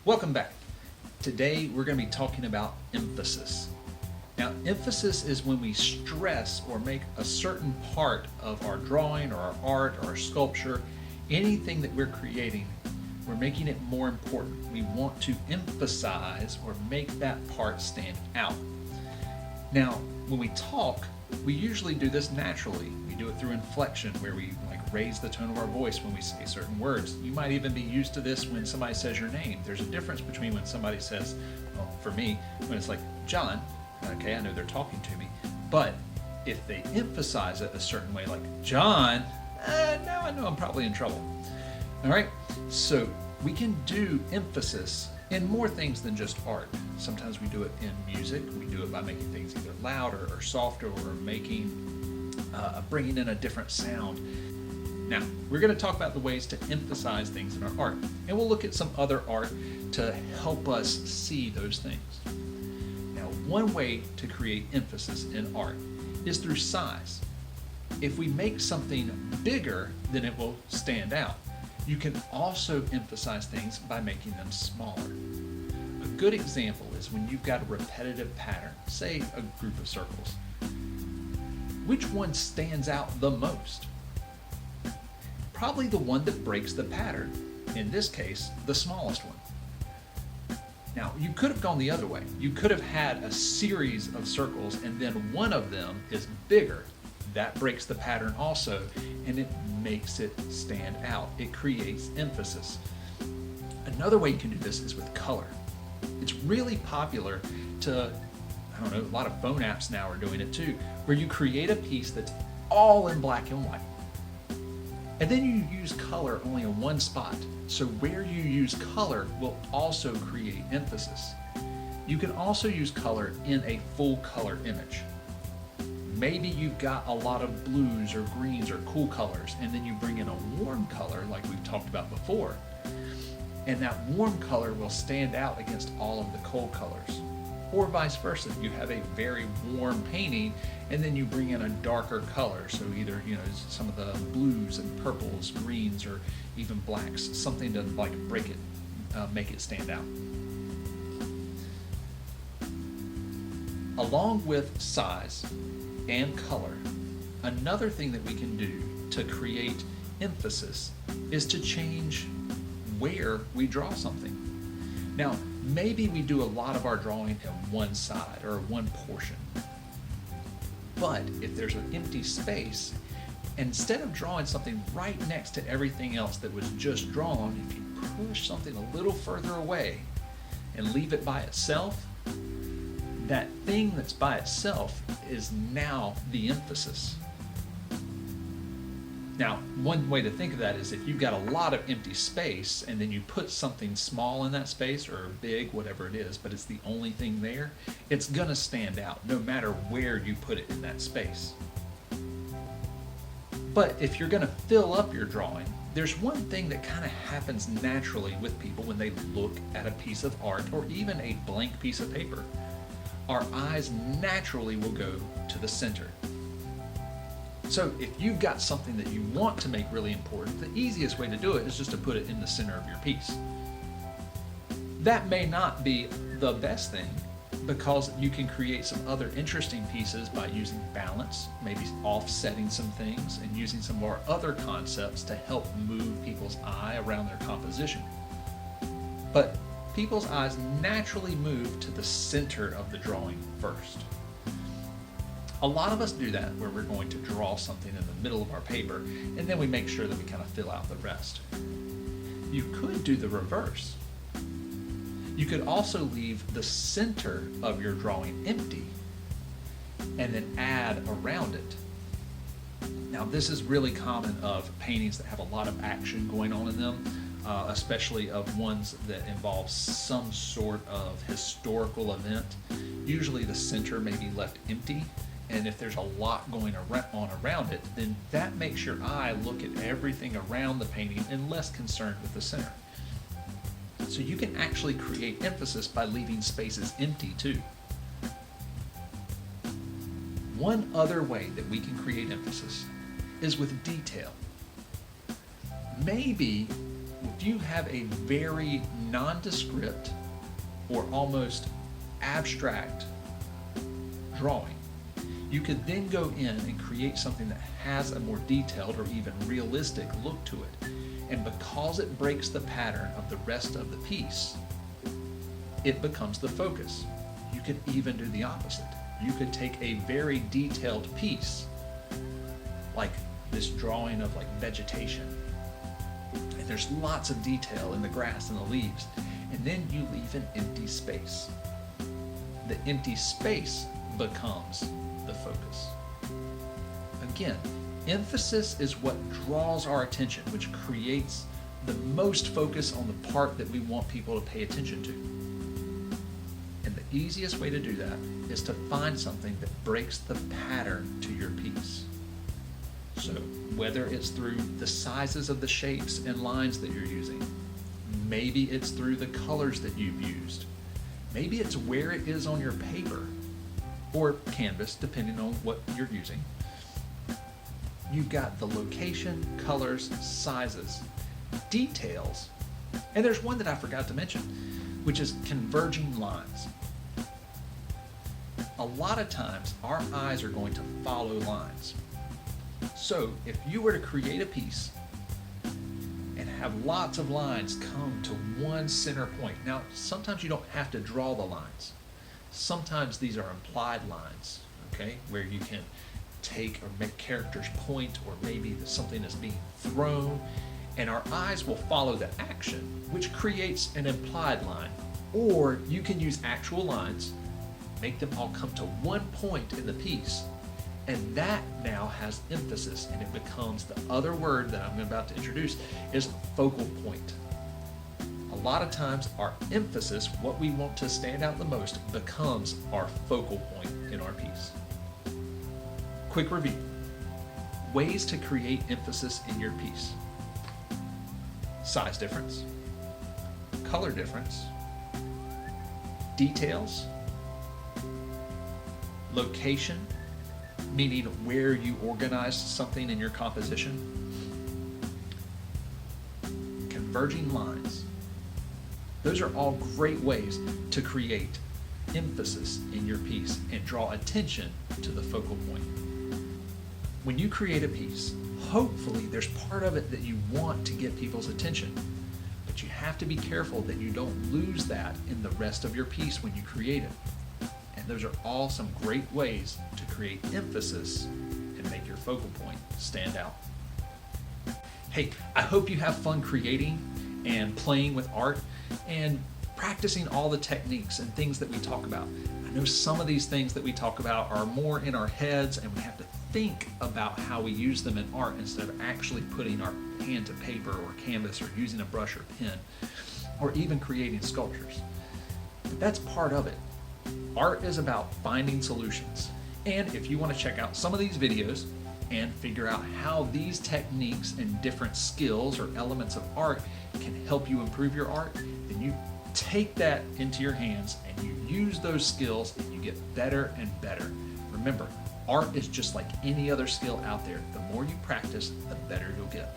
Welcome back. Today we're going to be talking about emphasis. Now, emphasis is when we stress or make a certain part of our drawing or our art or our sculpture, anything that we're creating, we're making it more important. We want to emphasize or make that part stand out. Now, when we talk, we usually do this naturally. We do it through inflection, where we raise the tone of our voice when we say certain words. You might even be used to this when somebody says your name. There's a difference between when somebody says, well, for me, when it's like, John, okay, I know they're talking to me, but if they emphasize it a certain way, like, John, now I know I'm probably in trouble. All right, so we can do emphasis in more things than just art. Sometimes we do it in music. We do it by making things either louder or softer, or bringing in a different sound. Now, we're going to talk about the ways to emphasize things in our art, and we'll look at some other art to help us see those things. Now, one way to create emphasis in art is through size. If we make something bigger, then it will stand out. You can also emphasize things by making them smaller. A good example is when you've got a repetitive pattern, say a group of circles. Which one stands out the most? Probably the one that breaks the pattern. In this case, the smallest one. Now, you could have gone the other way. You could have had a series of circles and then one of them is bigger. That breaks the pattern also, and it makes it stand out. It creates emphasis. Another way you can do this is with color. It's really popular a lot of phone apps now are doing it too, where you create a piece that's all in black and white. And then you use color only in one spot. So where you use color will also create emphasis. You can also use color in a full color image. Maybe you've got a lot of blues or greens or cool colors, and then you bring in a warm color like we've talked about before. And that warm color will stand out against all of the cold colors. Or vice versa. You have a very warm painting and then you bring in a darker color. So either, some of the blues and purples, greens, or even blacks, something to break it, make it stand out. Along with size and color, another thing that we can do to create emphasis is to change where we draw something. Now, maybe we do a lot of our drawing in one side or one portion. But if there's an empty space, instead of drawing something right next to everything else that was just drawn, if you push something a little further away and leave it by itself, that thing that's by itself is now the emphasis. Now, one way to think of that is if you've got a lot of empty space and then you put something small in that space, or big, whatever it is, but it's the only thing there, it's going to stand out no matter where you put it in that space. But if you're going to fill up your drawing, there's one thing that kind of happens naturally with people when they look at a piece of art or even a blank piece of paper. Our eyes naturally will go to the center. So if you've got something that you want to make really important, the easiest way to do it is just to put it in the center of your piece. That may not be the best thing, because you can create some other interesting pieces by using balance, maybe offsetting some things, and using some of our other concepts to help move people's eye around their composition. But people's eyes naturally move to the center of the drawing first. A lot of us do that where we're going to draw something in the middle of our paper, and then we make sure that we kind of fill out the rest. You could do the reverse. You could also leave the center of your drawing empty and then add around it. Now, this is really common of paintings that have a lot of action going on in them, especially of ones that involve some sort of historical event. Usually the center may be left empty, and if there's a lot going on around it, then that makes your eye look at everything around the painting and less concerned with the center. So you can actually create emphasis by leaving spaces empty too. One other way that we can create emphasis is with detail. Maybe if you have a very nondescript or almost abstract drawing, you could then go in and create something that has a more detailed or even realistic look to it. And because it breaks the pattern of the rest of the piece, it becomes the focus. You could even do the opposite. You could take a very detailed piece, like this drawing of like vegetation, and there's lots of detail in the grass and the leaves, and then you leave an empty space. The empty space becomes the focus. Again, emphasis is what draws our attention, which creates the most focus on the part that we want people to pay attention to. And the easiest way to do that is to find something that breaks the pattern to your piece. So whether it's through the sizes of the shapes and lines that you're using, maybe it's through the colors that you've used, maybe it's where it is on your paper or canvas, depending on what you're using. You've got the location, colors, sizes, details, and there's one that I forgot to mention, which is converging lines. A lot of times our eyes are going to follow lines. So if you were to create a piece and have lots of lines come to one center point, now sometimes you don't have to draw the lines. Sometimes these are implied lines, okay, where you can take or make characters point, or maybe something is being thrown, and our eyes will follow the action, which creates an implied line. Or you can use actual lines, make them all come to one point in the piece, and that now has emphasis, and it becomes the other word that I'm about to introduce is focal point. A lot of times our emphasis, what we want to stand out the most, becomes our focal point in our piece. Quick review. Ways to create emphasis in your piece. Size difference, color difference, details, location, meaning where you organize something in your composition, converging lines. Those are all great ways to create emphasis in your piece and draw attention to the focal point. When you create a piece, hopefully there's part of it that you want to get people's attention, but you have to be careful that you don't lose that in the rest of your piece when you create it. And those are all some great ways to create emphasis and make your focal point stand out. Hey, I hope you have fun creating and playing with art and practicing all the techniques and things that we talk about. I know some of these things that we talk about are more in our heads, and we have to think about how we use them in art instead of actually putting our hand to paper or canvas or using a brush or pen or even creating sculptures. But that's part of it. Art is about finding solutions. And if you want to check out some of these videos and figure out how these techniques and different skills or elements of art can help you improve your art, then you take that into your hands and you use those skills and you get better and better. Remember, art is just like any other skill out there. The more you practice, the better you'll get.